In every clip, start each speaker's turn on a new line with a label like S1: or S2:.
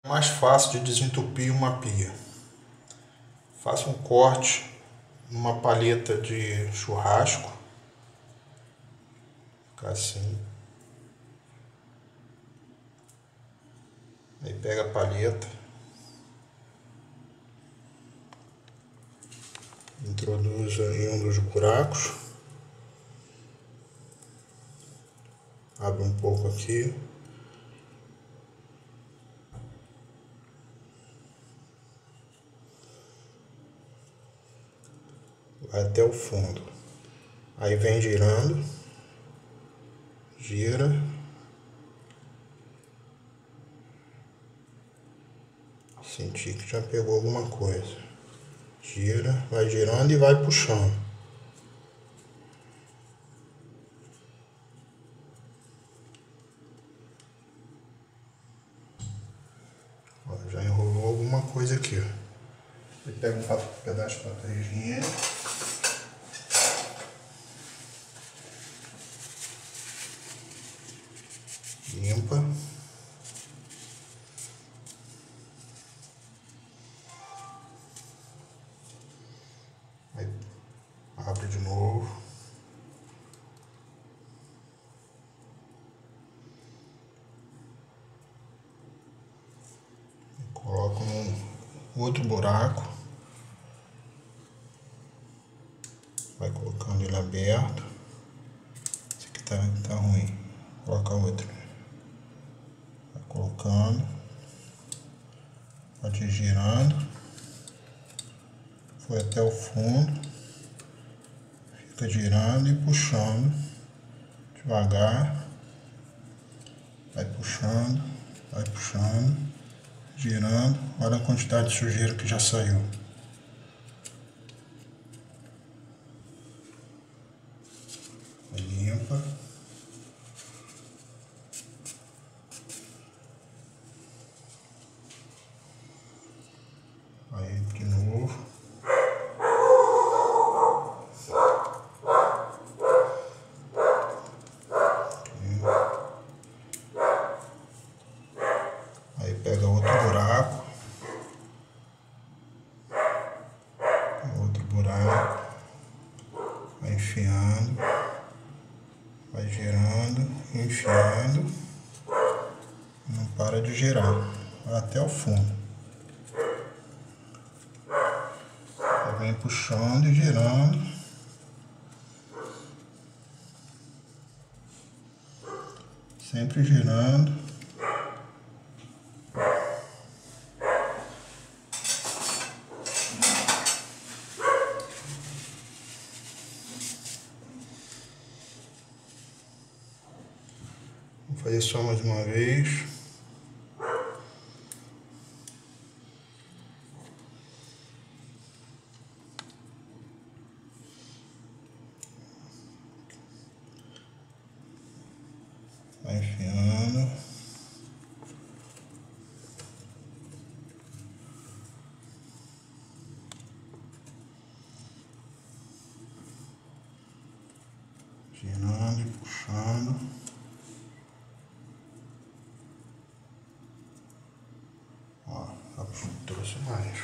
S1: Mais fácil de desentupir uma pia. Faça um corte numa palheta de churrasco, fica assim. Aí pega a palheta, introduz em um dos buracos, abre um pouco aqui. Vai até o fundo. Aí vem girando, gira. Senti que já pegou alguma coisa. Gira, vai girando e vai puxando. Ó, já enrolou alguma coisa aqui, ó. Ele pega um pedaço de papel higiênico. Limpa. Aí abre de novo. E coloca num outro buraco. Vai colocando ele aberto. Esse aqui tá ruim. Coloca outro. Vai colocando. Pode ir girando. Foi até o fundo. Fica girando e puxando. Devagar. Vai puxando. Vai puxando. Girando. Olha a quantidade de sujeira que já saiu. Limpa. Aí de novo. Aí pega outro buraco. Outro buraco. Vai enfiando. Vai girando, enfiando. Não para de girar. Vai até o fundo. Aí vem puxando e girando. Sempre girando. Vou fazer só mais uma vez. Vai enfiando. Girando e puxando. Ó, trouxe mais.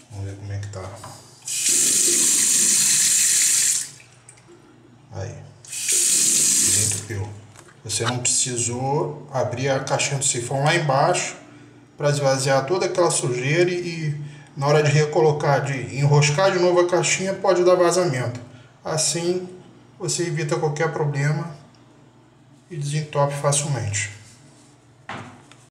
S1: Vamos ver como é que tá. Aí. Desentupiu. Você não precisou abrir a caixinha do sifão lá embaixo para esvaziar toda aquela sujeira e na hora de recolocar, de enroscar de novo a caixinha, pode dar vazamento. Assim você evita qualquer problema e desentope facilmente.